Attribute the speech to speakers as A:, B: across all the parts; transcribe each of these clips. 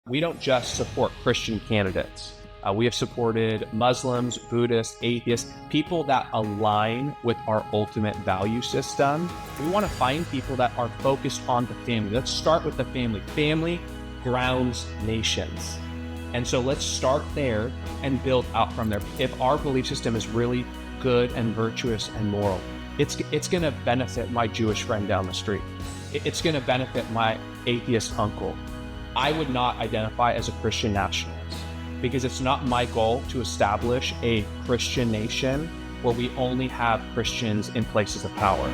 A: We don't just support Christian candidates. We have supported Muslims, Buddhists, atheists, people that align with our ultimate value system. We want to find people that are focused on the family. Let's start with the family. Family grounds nations. And so let's start there and build out from there. If our belief system is really good and virtuous and moral, it's going to benefit my Jewish friend down the street. It's going to benefit my atheist uncle. I would not identify as a Christian nationalist because it's not my goal to establish a Christian nation where we only have Christians in places of power.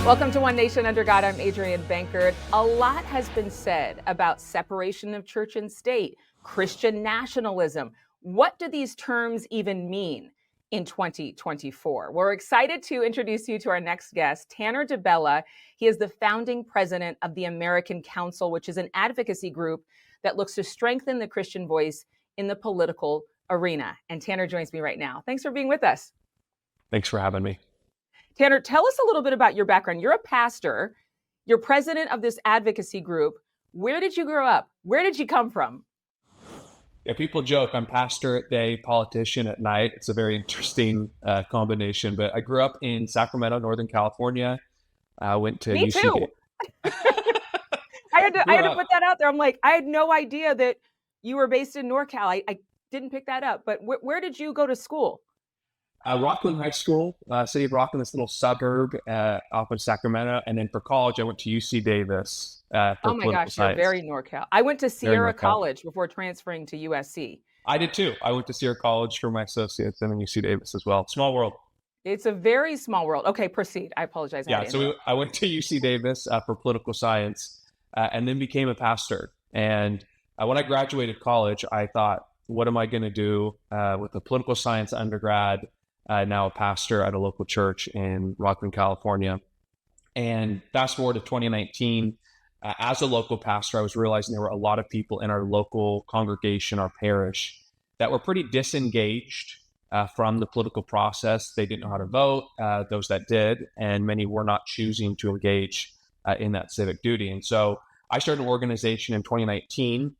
B: Welcome to One Nation Under God. I'm Adrienne Bankert. A lot has been said about separation of church and state, Christian nationalism. What do these terms even mean in 2024? We're excited to introduce you to our next guest, Tanner DiBella. He is the founding president of the American Council, which is an advocacy group that looks to strengthen the Christian voice in the political arena. And Tanner joins me right now. Thanks for being with us.
A: Thanks for having me.
B: Tanner, tell us a little bit about your background. You're a pastor. You're president of this advocacy group. Where did you grow up? Where did you come from?
A: Yeah, people joke I'm pastor at day, politician at night. It's a very interesting combination. But I grew up in Sacramento, Northern California. I went to
B: Me
A: UC.
B: too. I had to put that out there. I'm like, I had no idea that you were based in NorCal. I didn't pick that up. But where did you go to school?
A: Rockland High School, city of Rockland, this little suburb off of Sacramento. And then for college, I went to UC Davis for
B: Oh my gosh,
A: science.
B: you're very NorCal. I went to Sierra College before transferring to USC.
A: I did too. I went to Sierra College for my associates and then UC Davis as well. Small world.
B: It's a very small world. Okay, proceed. I apologize.
A: Yeah, I went to UC Davis for political science and then became a pastor. And when I graduated college, I thought, what am I going to do with a political science undergrad? Now a pastor at a local church in Rockland, California. And fast forward to 2019, as a local pastor, I was realizing there were a lot of people in our local congregation, our parish, that were pretty disengaged from the political process. They didn't know how to vote, those that did, and many were not choosing to engage in that civic duty. And so I started an organization in 2019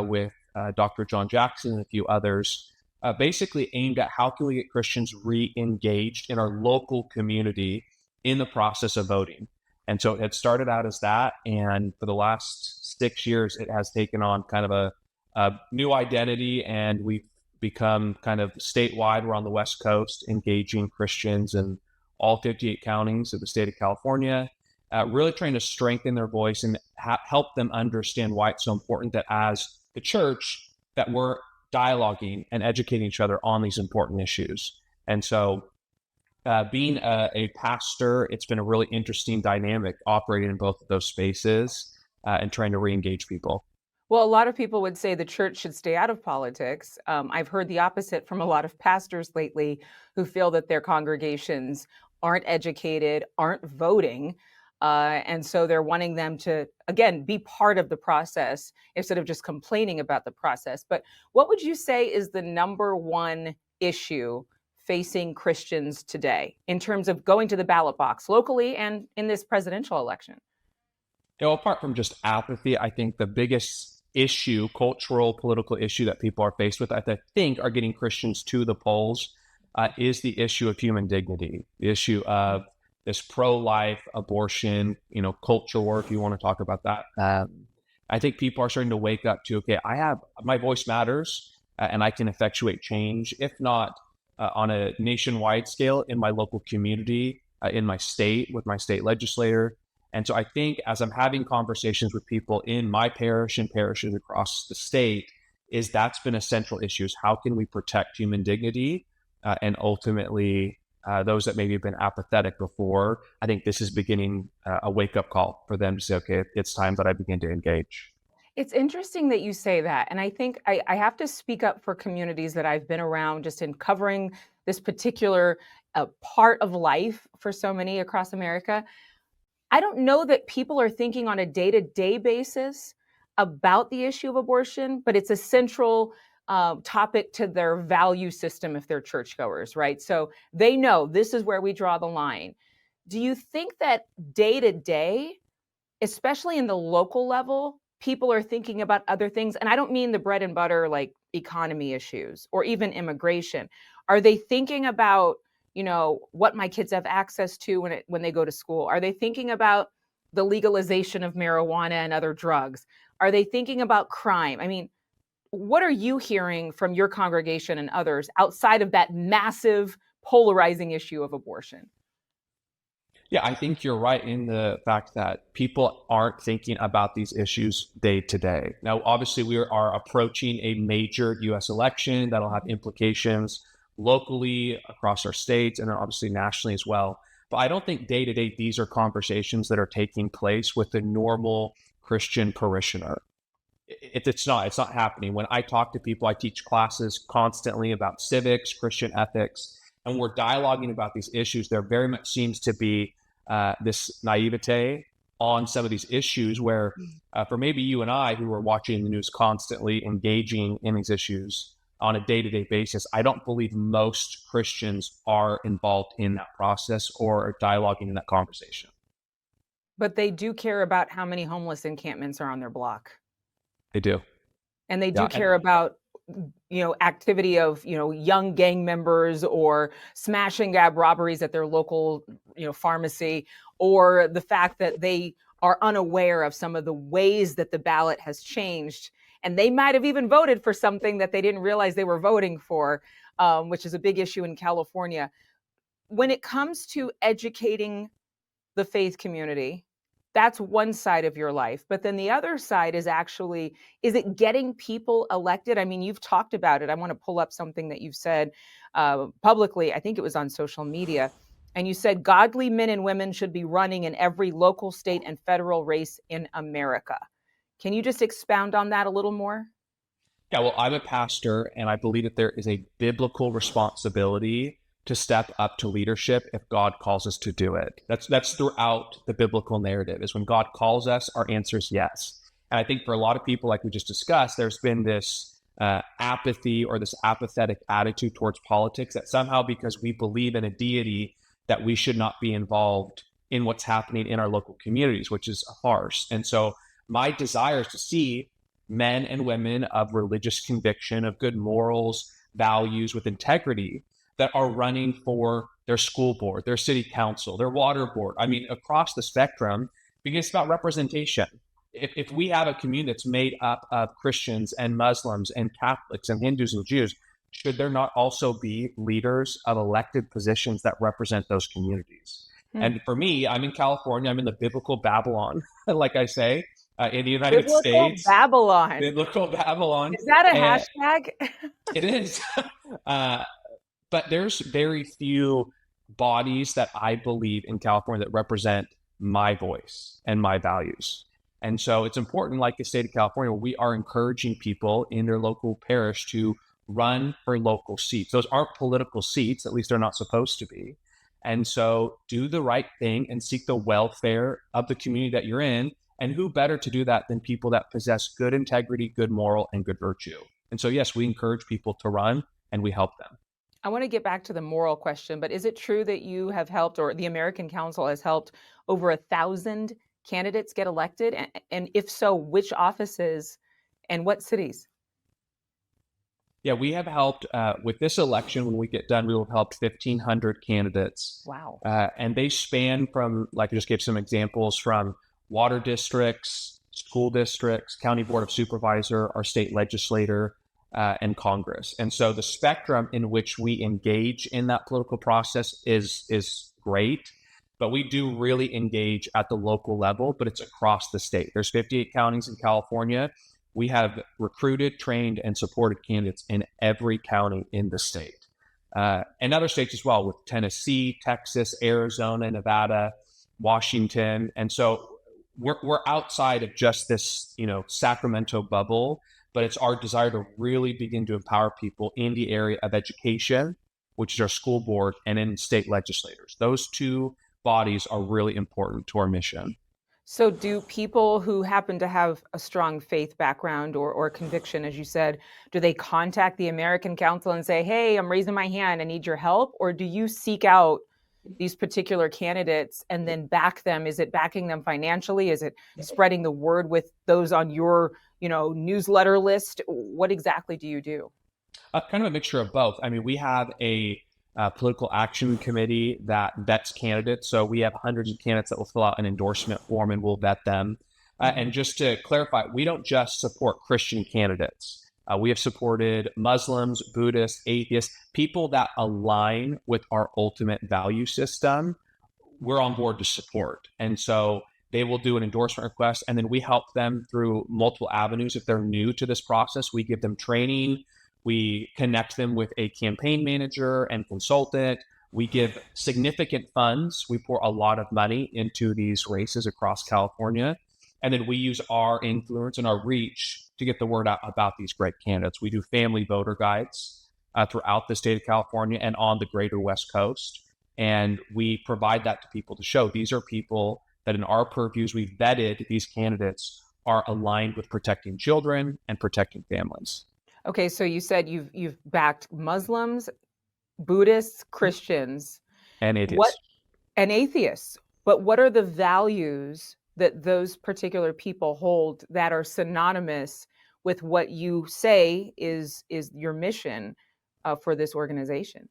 A: with Dr. John Jackson and a few others, basically aimed at how can we get Christians re-engaged in our local community in the process of voting. And so it started out as that. And for the last 6 years, it has taken on kind of a new identity. And we've become kind of statewide. We're on the West Coast, engaging Christians in all 58 counties of the state of California, really trying to strengthen their voice and help them understand why it's so important that as the church, that we're dialoguing and educating each other on these important issues. And so being a pastor, it's been a really interesting dynamic operating in both of those spaces and trying to re-engage people.
B: Well, a lot of people would say the church should stay out of politics. I've heard the opposite from a lot of pastors lately who feel that their congregations aren't educated, aren't voting. And so they're wanting them to, again, be part of the process instead of just complaining about the process. But what would you say is the number one issue facing Christians today in terms of going to the ballot box locally and in this presidential election?
A: You know, apart from just apathy, I think the biggest issue, cultural, political issue that people are faced with, I think are getting Christians to the polls is the issue of human dignity, the issue of this pro-life abortion, culture war, if you want to talk about that. I think people are starting to wake up to, okay, my voice matters and I can effectuate change, if not on a nationwide scale, in my local community, in my state, with my state legislator. And so I think as I'm having conversations with people in my parish and parishes across the state, that's been a central issue is how can we protect human dignity and ultimately those that maybe have been apathetic before. I think this is beginning a wake-up call for them to say, okay, it's time that I begin to engage.
B: It's interesting that you say that. And I think I have to speak up for communities that I've been around just in covering this particular part of life for so many across America. I don't know that people are thinking on a day-to-day basis about the issue of abortion, but it's a central topic to their value system if they're churchgoers, right? So they know this is where we draw the line. Do you think that day to day, especially in the local level, people are thinking about other things? And I don't mean the bread and butter, like economy issues or even immigration. Are they thinking about, what my kids have access to when they go to school? Are they thinking about the legalization of marijuana and other drugs? Are they thinking about crime? I mean, what are you hearing from your congregation and others outside of that massive polarizing issue of abortion?
A: Yeah, I think you're right in the fact that people aren't thinking about these issues day to day. Now, obviously, we are approaching a major US election that'll have implications locally across our states and obviously nationally as well. But I don't think day to day these are conversations that are taking place with the normal Christian parishioner. It's not happening. When I talk to people, I teach classes constantly about civics, Christian ethics, and we're dialoguing about these issues. There very much seems to be this naivete on some of these issues where for maybe you and I, who are watching the news constantly, engaging in these issues on a day-to-day basis, I don't believe most Christians are involved in that process or dialoguing in that conversation.
B: But they do care about how many homeless encampments are on their block.
A: They do.
B: And they
A: Yeah.
B: do care about, activity of, young gang members or smash and grab robberies at their local, pharmacy, or the fact that they are unaware of some of the ways that the ballot has changed. And they might have even voted for something that they didn't realize they were voting for, which is a big issue in California. When it comes to educating the faith community, that's one side of your life. But then the other side is it getting people elected? I mean, you've talked about it. I want to pull up something that you've said publicly. I think it was on social media. And you said godly men and women should be running in every local, state, and federal race in America. Can you just expound on that a little more?
A: Yeah, well, I'm a pastor, and I believe that there is a biblical responsibility to step up to leadership if God calls us to do it. That's throughout the biblical narrative, is when God calls us, our answer is yes. And I think for a lot of people, like we just discussed, there's been this apathy or this apathetic attitude towards politics that somehow, because we believe in a deity, that we should not be involved in what's happening in our local communities, which is a farce. And so my desire is to see men and women of religious conviction, of good morals, values, with integrity, that are running for their school board, their city council, their water board. I mean, across the spectrum, because it's about representation. If we have a community that's made up of Christians and Muslims and Catholics and Hindus and Jews, should there not also be leaders of elected positions that represent those communities? And for me, I'm in California. I'm in the biblical Babylon, like I say, in the United States.
B: Babylon.
A: Biblical Babylon.
B: Is that a hashtag?
A: It is. But there's very few bodies that I believe in California that represent my voice and my values. And so it's important, like the state of California, we are encouraging people in their local parish to run for local seats. Those aren't political seats, at least they're not supposed to be. And so do the right thing and seek the welfare of the community that you're in. And who better to do that than people that possess good integrity, good moral, and good virtue? And so, yes, we encourage people to run and we help them.
B: I want to get back to the moral question, but is it true that you have helped, or the American Council has helped, over 1,000 candidates get elected? And if so, which offices and what cities?
A: Yeah, we have helped with this election. When we get done, we will have helped 1,500 candidates.
B: Wow.
A: And they span from, like I just gave some examples, from water districts, school districts, county board of supervisor, our state legislator, and Congress. And so the spectrum in which we engage in that political process is great, but we do really engage at the local level, but it's across the state. There's 58 counties in California. We have recruited, trained, and supported candidates in every county in the state. And other states as well, with Tennessee, Texas, Arizona, Nevada, Washington. And so we're outside of just this, Sacramento bubble, but it's our desire to really begin to empower people in the area of education, which is our school board, and in state legislators. Those two bodies are really important to our mission.
B: So do people who happen to have a strong faith background or conviction, as you said, do they contact the American Council and say, hey, I'm raising my hand, I need your help? Or do you seek out these particular candidates and then back them? Is it backing them financially? Is it spreading the word with those on your, newsletter list? What exactly do you do?
A: Kind of a mixture of both. I mean, we have a political action committee that vets candidates. So we have hundreds of candidates that will fill out an endorsement form and we'll vet them. And just to clarify, we don't just support Christian candidates. We have supported Muslims, Buddhists, atheists, people that align with our ultimate value system. We're on board to support. And so they will do an endorsement request, and then we help them through multiple avenues. If they're new to this process, we give them training. We connect them with a campaign manager and consultant. We give significant funds. We pour a lot of money into these races across California. And then we use our influence and our reach to get the word out about these great candidates. We do family voter guides throughout the state of California and on the greater West Coast. And we provide that to people to show these are people that in our purviews, we've vetted these candidates are aligned with protecting children and protecting families.
B: Okay, so you said you've backed Muslims, Buddhists, Christians,
A: And atheists.
B: And atheists. But what are the values that those particular people hold that are synonymous with what you say is your mission for this organization?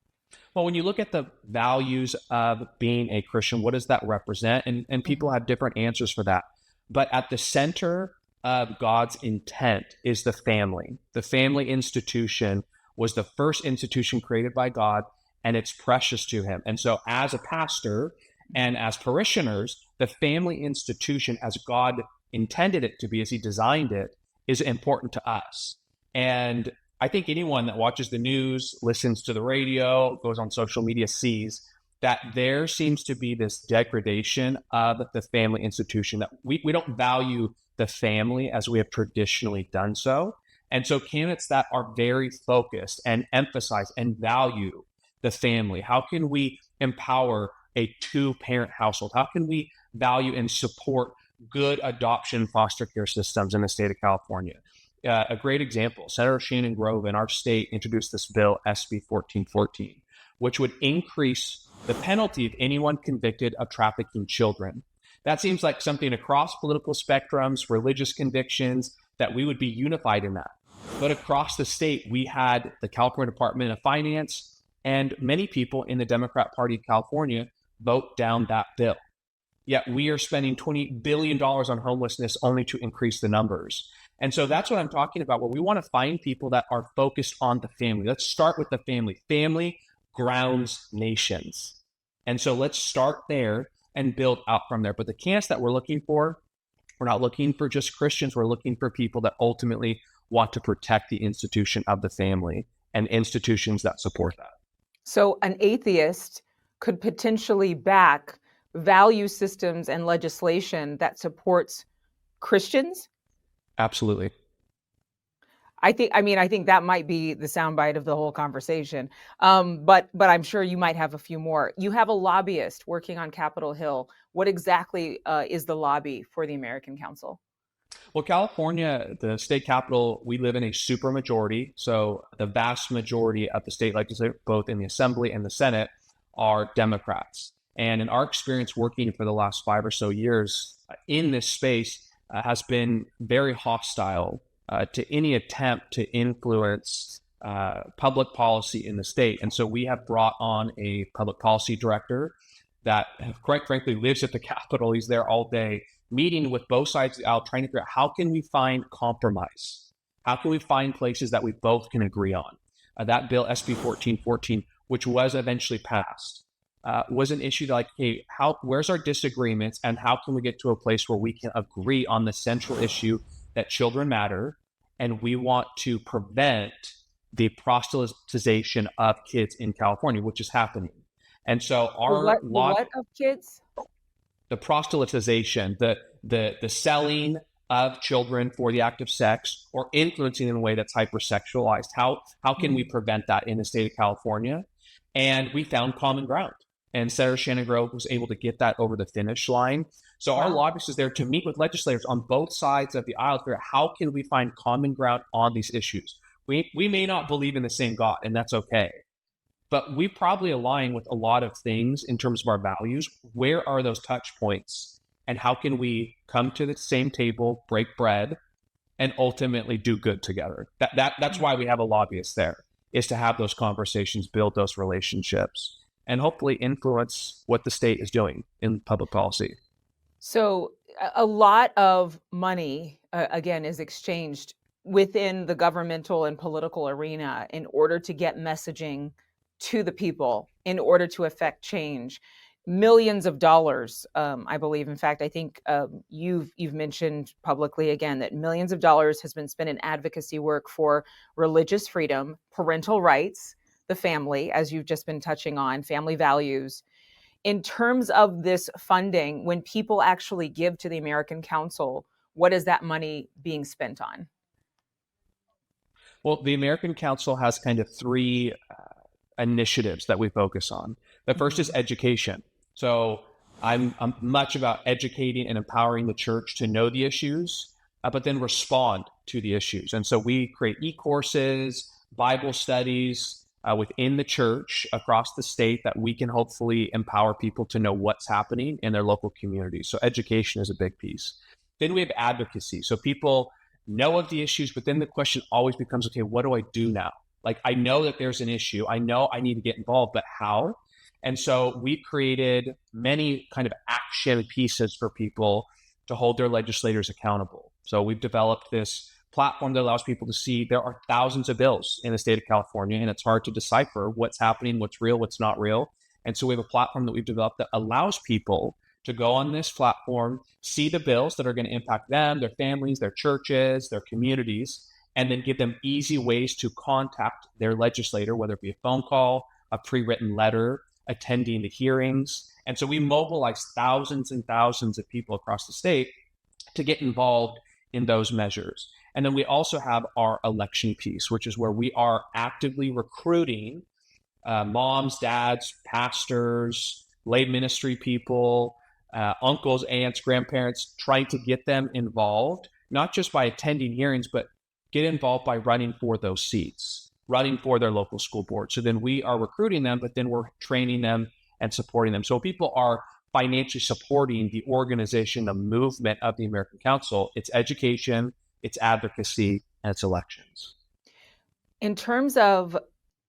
A: Well, when you look at the values of being a Christian, what does that represent? And people have different answers for that. But at the center of God's intent is the family. The family institution was the first institution created by God, and it's precious to him. And so as a pastor and as parishioners, the family institution, as God intended it to be, as he designed it, is important to us. And I think anyone that watches the news, listens to the radio, goes on social media, sees that there seems to be this degradation of the family institution, that we don't value the family as we have traditionally done so. And so candidates that are very focused and emphasize and value the family, how can we empower a two-parent household? How can we value and support good adoption foster care systems in the state of California? A great example, Senator Shannon Grove in our state introduced this bill, SB 1414, which would increase the penalty of anyone convicted of trafficking children. That seems like something across political spectrums, religious convictions, that we would be unified in that. But across the state, we had the California Department of Finance and many people in the Democrat Party of California vote down that bill. Yet we are spending $20 billion on homelessness only to increase the numbers. And so that's what I'm talking about, where we want to find people that are focused on the family. Let's start with the family. Family grounds nations. And so let's start there and build out from there. But the candidates that we're looking for, we're not looking for just Christians. We're looking for people that ultimately want to protect the institution of the family and institutions that support that.
B: So an atheist could potentially back value systems and legislation that supports Christians?
A: Absolutely.
B: I think that might be the soundbite of the whole conversation. But I'm sure you might have a few more. You have a lobbyist working on Capitol Hill. What exactly is the lobby for the American Council?
A: Well, California, the state capital, we live in a supermajority. So the vast majority of the state legislature, both in the Assembly and the Senate, are Democrats. And in our experience working for the last 5 or so years in this space has been very hostile to any attempt to influence public policy in the state. And so we have brought on a public policy director that, quite frankly, lives at the Capitol. He's there all day, meeting with both sides of the aisle, trying to figure out how can we find compromise? How can we find places that we both can agree on? That bill, SB 1414, which was eventually passed, was an issue like, hey, where's our disagreements and how can we get to a place where we can agree on the central issue that children matter, and we want to prevent the proselytization of kids in California, which is happening. And so our
B: what of kids?
A: The proselytization, the selling of children for the act of sex or influencing in a way that's hypersexualized. How can we prevent that in the state of California? And we found common ground. And Senator Shannon Grove was able to get that over the finish line. So our lobbyist is there to meet with legislators on both sides of the aisle to figure out how can we find common ground on these issues. We may not believe in the same God, and that's okay. but we probably align with a lot of things in terms of our values. Where are those touch points? And how can we come to the same table, break bread, and ultimately do good together? That's why we have a lobbyist there, is to have those conversations, build those relationships, and hopefully influence what the state is doing in public policy.
B: So a lot of money, again, is exchanged within the governmental and political arena in order to get messaging to the people, in order to affect change. Millions of dollars, I believe. In fact, I think you've mentioned publicly again that millions of dollars has been spent in advocacy work for religious freedom, parental rights, the family, as you've just been touching on, family values. In terms of this funding, when people actually give to the American Council, what is that money being spent on?
A: Well, the American Council has kind of three initiatives that we focus on. The first is education. So I'm much about educating and empowering the church to know the issues, but then respond to the issues. And so we create e-courses, Bible studies within the church across the state that we can hopefully empower people to know what's happening in their local communities. So education is a big piece. Then we have advocacy. So people know of the issues, but then the question always becomes, okay, what do I do now? Like, I know that there's an issue. I know I need to get involved, but how? And so we've created many kind of action pieces for people to hold their legislators accountable. So we've developed this platform that allows people to see there are thousands of bills in the state of California, and it's hard to decipher what's happening, what's real, what's not real. And so we have a platform that we've developed that allows people to go on this platform, see the bills that are going to impact them, their families, their churches, their communities, and then give them easy ways to contact their legislator, whether it be a phone call, a pre-written letter, attending the hearings. And so we mobilize thousands and thousands of people across the state to get involved in those measures. And then we also have our election piece, which is where we are actively recruiting moms, dads, pastors, lay ministry people, uncles, aunts, grandparents, trying to get them involved, not just by attending hearings, but get involved by running for those seats, running for their local school board. So then we are recruiting them, but then we're training them and supporting them. So people are financially supporting the organization, the movement of the American Council. It's education, it's advocacy, and it's elections.
B: In terms of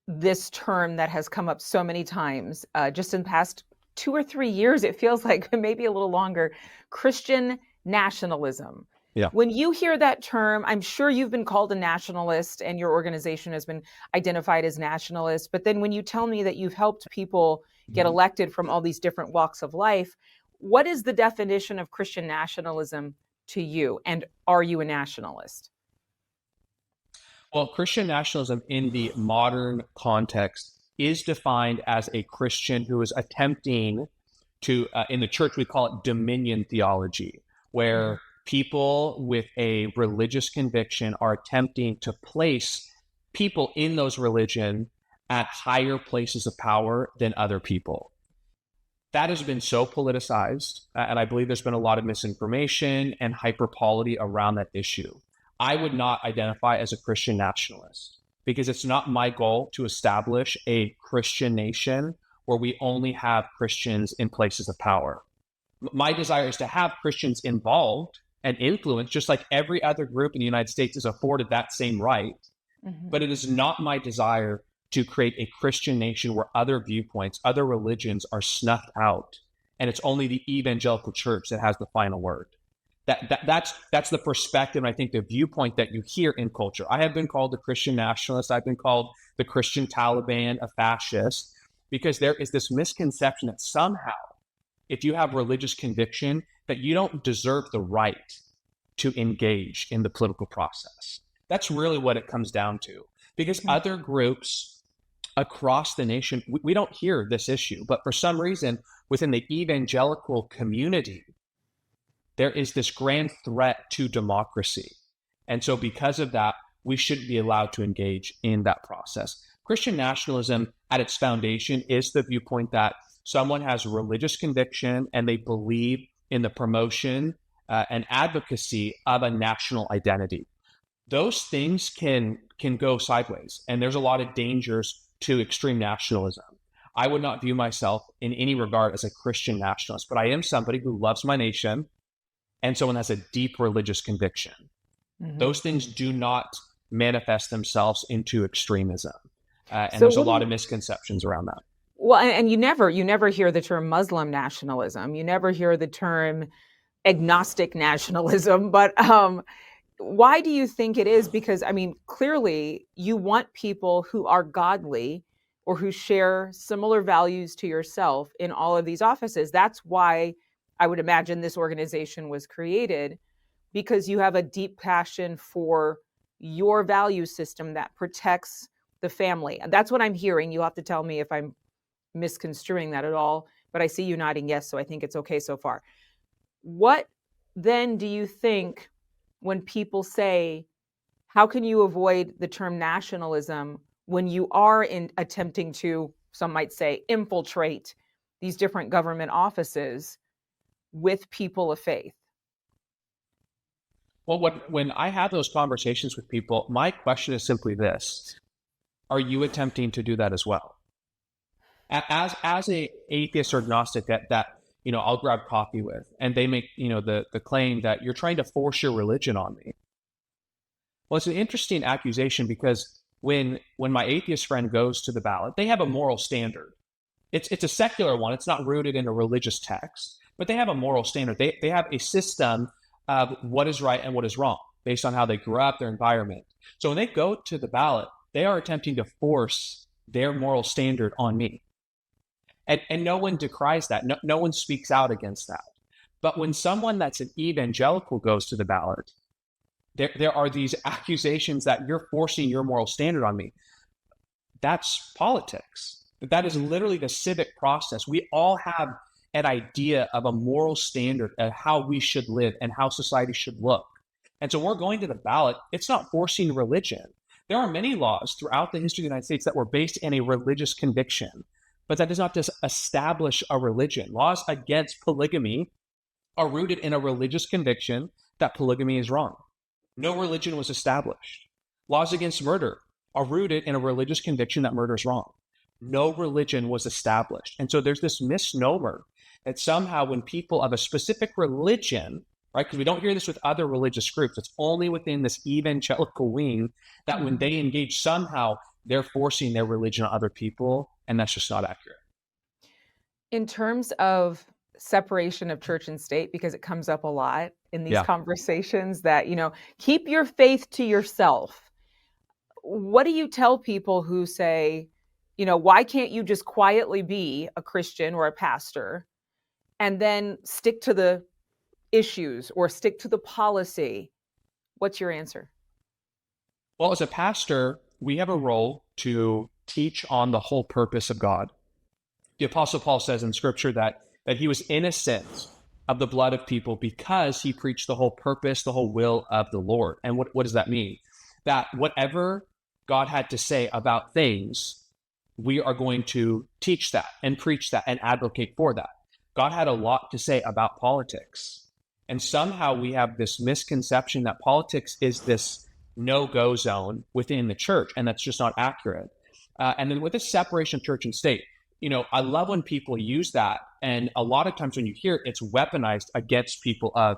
B: this term that has come up so many times, just in the past 2 or 3 years, it feels like maybe a little longer, Christian nationalism.
A: Yeah.
B: When you hear that term, I'm sure you've been called a nationalist and your organization has been identified as nationalist. But then when you tell me that you've helped people get elected from all these different walks of life, what is the definition of Christian nationalism to you? And are you a nationalist?
A: Well, Christian nationalism in the modern context is defined as a Christian who is attempting to, in the church, we call it dominion theology, where people with a religious conviction are attempting to place people in those religion at higher places of power than other people. That has been so politicized, and I believe there's been a lot of misinformation and hyperpolity around that issue. I would not identify as a Christian nationalist because it's not my goal to establish a Christian nation where we only have Christians in places of power. My desire is to have Christians involved and influence, just like every other group in the United States is afforded that same right. But it is not my desire to create a Christian nation where other viewpoints, other religions are snuffed out, and it's only the evangelical church that has the final word. That's the perspective, and I think the viewpoint that you hear in culture. I have been called a Christian nationalist. I've been called the Christian Taliban, a fascist, because there is this misconception that somehow, if you have religious conviction, that you don't deserve the right to engage in the political process. That's really what it comes down to, because other groups across the nation, we don't hear this issue, but for some reason, within the evangelical community, there is this grand threat to democracy. And so because of that, we shouldn't be allowed to engage in that process. Christian nationalism at its foundation is the viewpoint that someone has religious conviction and they believe in the promotion and advocacy of a national identity. Those things can go sideways, and there's a lot of dangers to extreme nationalism. I would not view myself in any regard as a Christian nationalist, but I am somebody who loves my nation and someone has a deep religious conviction. Those things do not manifest themselves into extremism. And there's a lot of misconceptions around that.
B: Well, and you never hear the term Muslim nationalism. You never hear the term agnostic nationalism. But why do you think it is? Because, I mean, clearly you want people who are godly or who share similar values to yourself in all of these offices. That's why I would imagine this organization was created, because you have a deep passion for your value system that protects the family. And that's what I'm hearing. You'll have to tell me if I'm misconstruing that at all, but I see you nodding yes, so I think it's okay so far. What then do you think when people say, how can you avoid the term nationalism when you are attempting to, some might say, infiltrate these different government offices with people of faith?
A: Well, when I have those conversations with people, my question is simply this: are you attempting to do that as well? As a atheist or agnostic that I'll grab coffee with, and they make the claim that you're trying to force your religion on me. Well, it's an interesting accusation, because when my atheist friend goes to the ballot, they have a moral standard. It's a secular one. It's not rooted in a religious text, but they have a moral standard. They have a system of what is right and what is wrong based on how they grew up, their environment. So when they go to the ballot, they are attempting to force their moral standard on me. And no one decries that. No one speaks out against that. But when someone that's an evangelical goes to the ballot, there are these accusations that you're forcing your moral standard on me. That's politics. That is literally the civic process. We all have an idea of a moral standard of how we should live and how society should look. And so when we're going to the ballot, it's not forcing religion. There are many laws throughout the history of the United States that were based in a religious conviction, but that does not just establish a religion. Laws against polygamy are rooted in a religious conviction that polygamy is wrong. No religion was established. Laws against murder are rooted in a religious conviction that murder is wrong. No religion was established. And so there's this misnomer that somehow when people of a specific religion, right, because we don't hear this with other religious groups, it's only within this evangelical wing that when they engage, somehow they're forcing their religion on other people, and that's just not accurate.
B: In terms of separation of church and state, because it comes up a lot in these conversations, that, keep your faith to yourself. What do you tell people who say, why can't you just quietly be a Christian or a pastor and then stick to the issues or stick to the policy? What's your answer?
A: Well, as a pastor, we have a role to teach on the whole purpose of God. The Apostle Paul says in Scripture that he was innocent of the blood of people because he preached the whole purpose, the whole will of the Lord. And what does that mean? That whatever God had to say about things, we are going to teach that and preach that and advocate for that. God had a lot to say about politics. And somehow we have this misconception that politics is this no-go zone within the church, and that's just not accurate. And then with this separation of church and state, I love when people use that, and a lot of times when you hear it, it's weaponized against people of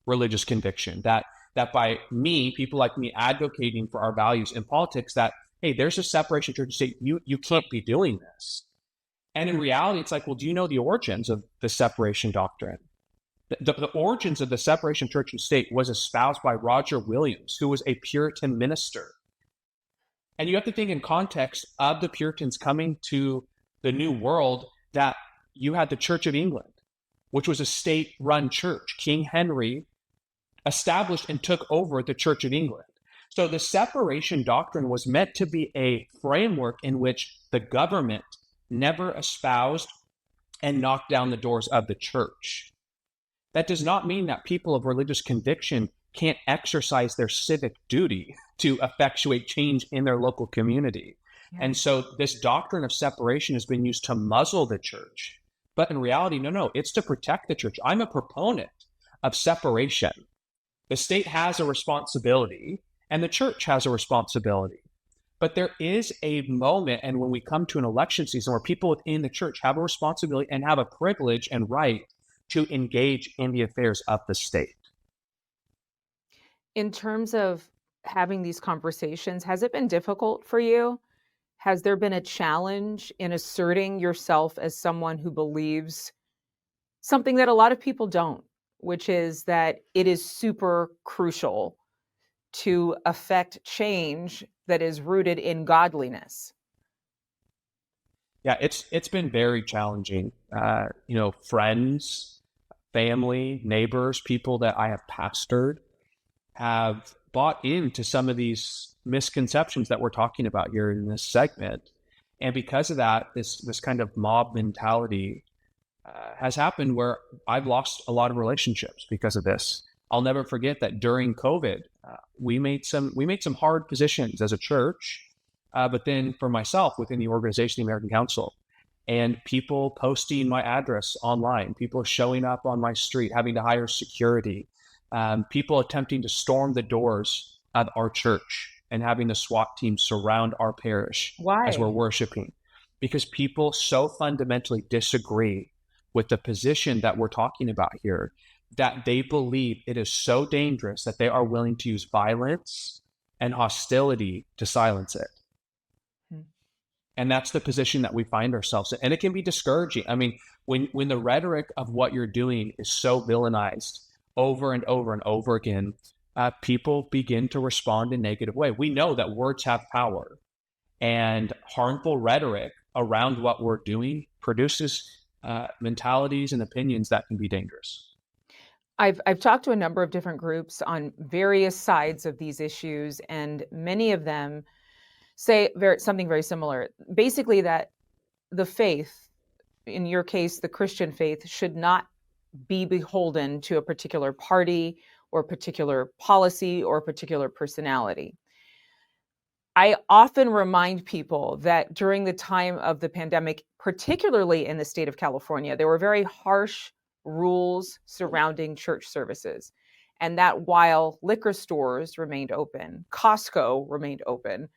A: religious conviction, that by people like me advocating for our values in politics, that, hey, there's a separation of church and state, you can't be doing this. And in reality, it's like, well, do you know the origins of the separation doctrine? The origins of the separation of church and state was espoused by Roger Williams, who was a Puritan minister. And you have to think in context of the Puritans coming to the New World, that you had the Church of England, which was a state-run church. King Henry established and took over the Church of England. So the separation doctrine was meant to be a framework in which the government never espoused and knocked down the doors of the church. That does not mean that people of religious conviction can't exercise their civic duty to effectuate change in their local community. Yeah. And so this doctrine of separation has been used to muzzle the church. But in reality, no, it's to protect the church. I'm a proponent of separation. The state has a responsibility and the church has a responsibility. But there is a moment, and when we come to an election season, where people within the church have a responsibility and have a privilege and right to engage in the affairs of the state.
B: In terms of having these conversations, has it been difficult for you? Has there been a challenge in asserting yourself as someone who believes something that a lot of people don't, which is that it is super crucial to affect change that is rooted in godliness?
A: Yeah, it's been very challenging. Friends, family, neighbors, people that I have pastored have bought into some of these misconceptions that we're talking about here in this segment. And because of that, this kind of mob mentality has happened where I've lost a lot of relationships because of this. I'll never forget that during COVID, we made some hard positions as a church, but then for myself within the organization, the American Council, and people posting my address online, people showing up on my street, having to hire security, people attempting to storm the doors of our church and having the SWAT team surround our parish as we're
B: Why?
A: worshiping, because people so fundamentally disagree with the position that we're talking about here that they believe it is so dangerous that they are willing to use violence and hostility to silence it.
B: Hmm.
A: And that's the position that we find ourselves in. And it can be discouraging. I mean, when the rhetoric of what you're doing is so villainized over and over and over again, people begin to respond in a negative way. We know that words have power, and harmful rhetoric around what we're doing produces mentalities and opinions that can be dangerous.
B: I've talked to a number of different groups on various sides of these issues, and many of them say something very similar. Basically, that the faith, in your case, the Christian faith, should not be beholden to a particular party or particular policy or particular personality. I often remind people that during the time of the pandemic, particularly in the state of California, there were very harsh rules surrounding church services. And that while liquor stores remained open, Costco remained open,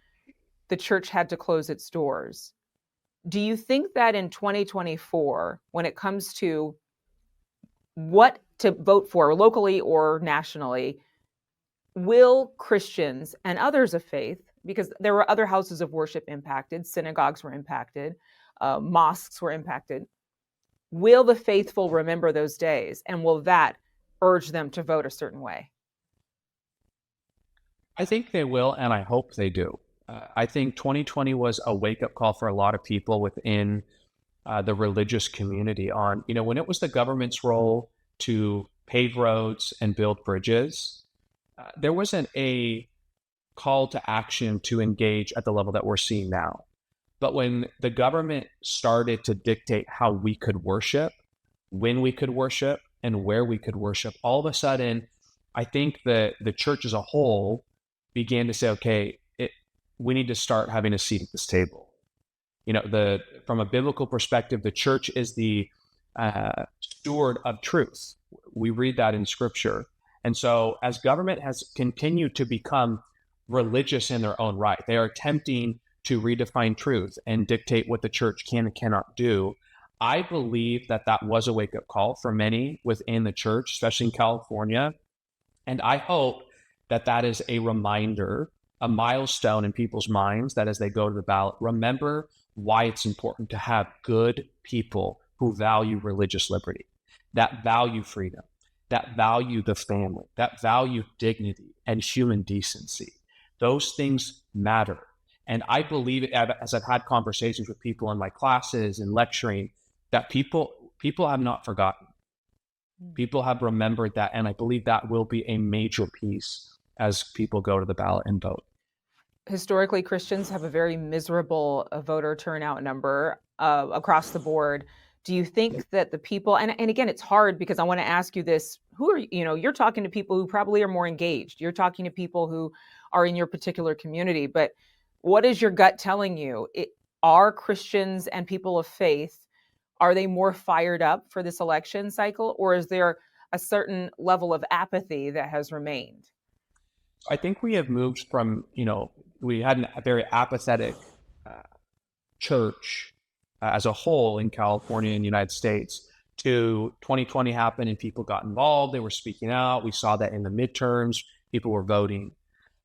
B: the church had to close its doors. Do you think that in 2024, when it comes to what to vote for locally or nationally, will Christians and others of faith, because there were other houses of worship impacted, synagogues were impacted, mosques were impacted, will the faithful remember those days? And will that urge them to vote a certain way?
A: I think they will, and I hope they do. I think 2020 was a wake-up call for a lot of people within the religious community on, when it was the government's role to pave roads and build bridges, there wasn't a call to action to engage at the level that we're seeing now. But when the government started to dictate how we could worship, when we could worship, and where we could worship, all of a sudden, I think the church as a whole began to say, okay, we need to start having a seat at this table. From a biblical perspective, the church is the steward of truth. We read that in Scripture. And so as government has continued to become religious in their own right, they are attempting to redefine truth and dictate what the church can and cannot do. I believe that was a wake-up call for many within the church, especially in California. And I hope that is a reminder, a milestone in people's minds, that as they go to the ballot, remember why it's important to have good people who value religious liberty, that value freedom, that value the family, that value dignity and human decency. Those things matter. And I believe, as I've had conversations with people in my classes and lecturing, that people have not forgotten. People have remembered that, and I believe that will be a major piece as people go to the ballot and vote.
B: Historically, Christians have a very miserable voter turnout number across the board. Do you think that the people, and again, it's hard because I want to ask you this, you're talking to people who probably are more engaged. You're talking to people who are in your particular community, but what is your gut telling you? Are Christians and people of faith, are they more fired up for this election cycle, or is there a certain level of apathy that has remained?
A: I think we have moved from, we had a very apathetic church as a whole in California and the United States, to 2020 happened and people got involved. They were speaking out. We saw that in the midterms, people were voting.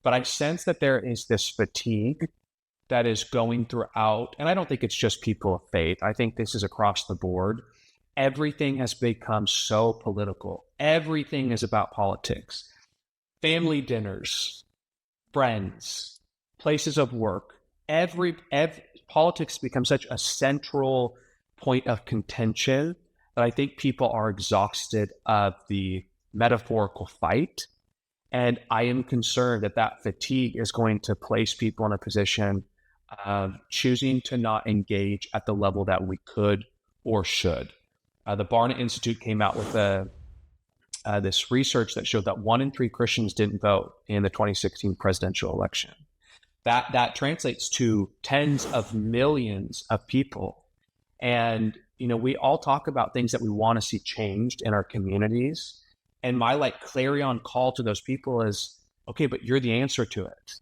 A: But I sense that there is this fatigue that is going throughout. And I don't think it's just people of faith. I think this is across the board. Everything has become so political. Everything is about politics. Family dinners, friends, places of work, every politics becomes such a central point of contention that I think people are exhausted of the metaphorical fight. And I am concerned that that fatigue is going to place people in a position of choosing to not engage at the level that we could or should. The Barna Institute came out with this research that showed that 1 in 3 Christians didn't vote in the 2016 presidential election. That translates to tens of millions of people. And, we all talk about things that we want to see changed in our communities. And my clarion call to those people is, okay, but you're the answer to it.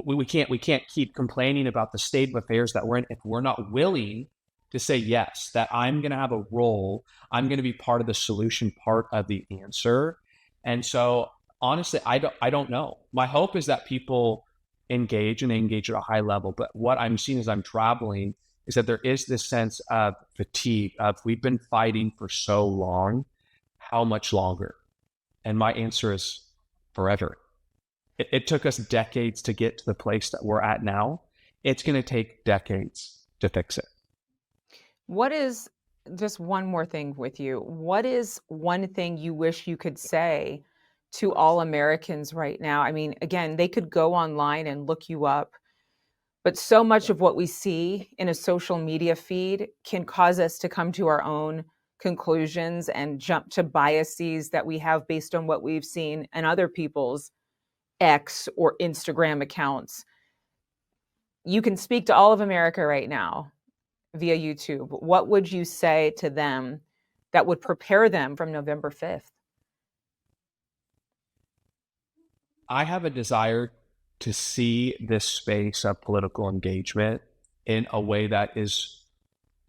A: We can't keep complaining about the state of affairs that we're in if we're not willing to say, yes, that I'm going to have a role. I'm going to be part of the solution, part of the answer. And so honestly, I don't know. My hope is that people engage at a high level. But what I'm seeing as I'm traveling is that there is this sense of fatigue of we've been fighting for so long. How much longer? And my answer is forever. It took us decades to get to the place that we're at now. It's going to take decades to fix it.
B: What is, just one more thing with you, what is one thing you wish you could say to all Americans right now? I mean, again, they could go online and look you up, but so much of what we see in a social media feed can cause us to come to our own conclusions and jump to biases that we have based on what we've seen in other people's X or Instagram accounts. You can speak to all of America right now via YouTube. What would you say to them that would prepare them from November 5th?
A: I have a desire to see this space of political engagement in a way that is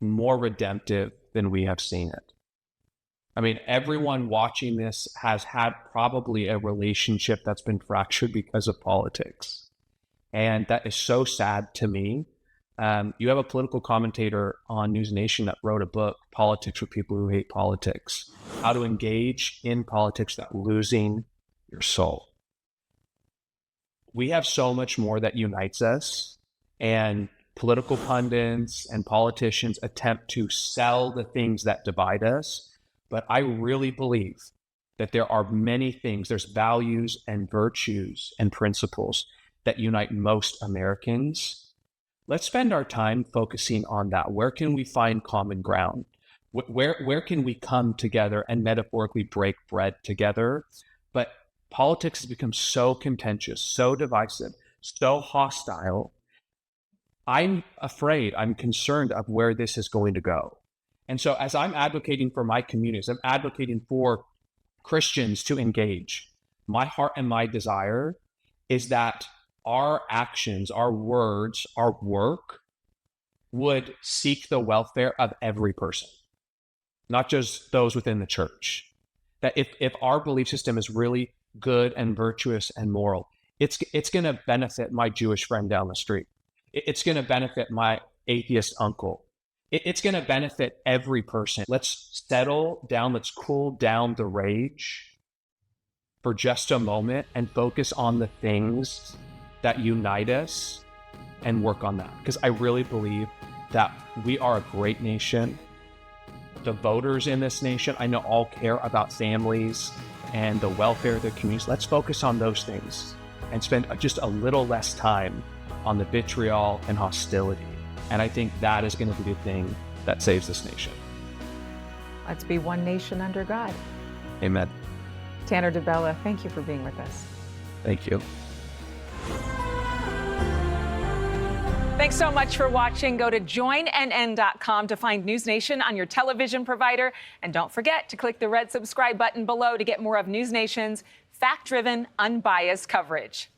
A: more redemptive than we have seen it. I mean, everyone watching this has had probably a relationship that's been fractured because of politics. And that is so sad to me. You have a political commentator on NewsNation that wrote a book, Politics for People Who Hate Politics, how to engage in politics without losing your soul. We have so much more that unites us, and political pundits and politicians attempt to sell the things that divide us. But I really believe that there are many things, there's values and virtues and principles that unite most Americans. Let's spend our time focusing on that. Where can we find common ground? Where can we come together and metaphorically break bread together? But politics has become so contentious, so divisive, so hostile. I'm afraid, I'm concerned of where this is going to go. And so as I'm advocating for my communities, I'm advocating for Christians to engage. My heart and my desire is that our actions, our words, our work would seek the welfare of every person, not just those within the church. That if our belief system is really good and virtuous and moral, it's going to benefit my Jewish friend down the street. It's going to benefit my atheist uncle. It's going to benefit every person. Let's settle down. Let's cool down the rage for just a moment and focus on the things that unite us and work on that. Because I really believe that we are a great nation. The voters in this nation, I know, all care about families and the welfare of their communities. Let's focus on those things and spend just a little less time on the vitriol and hostility. And I think that is going to be the thing that saves this nation.
B: Let's be one nation under God.
A: Amen.
B: Tanner DiBella, thank you for being with us.
A: Thank you.
B: Thanks so much for watching. Go to joinnn.com to find NewsNation on your television provider. And don't forget to click the red subscribe button below to get more of NewsNation's fact-driven, unbiased coverage.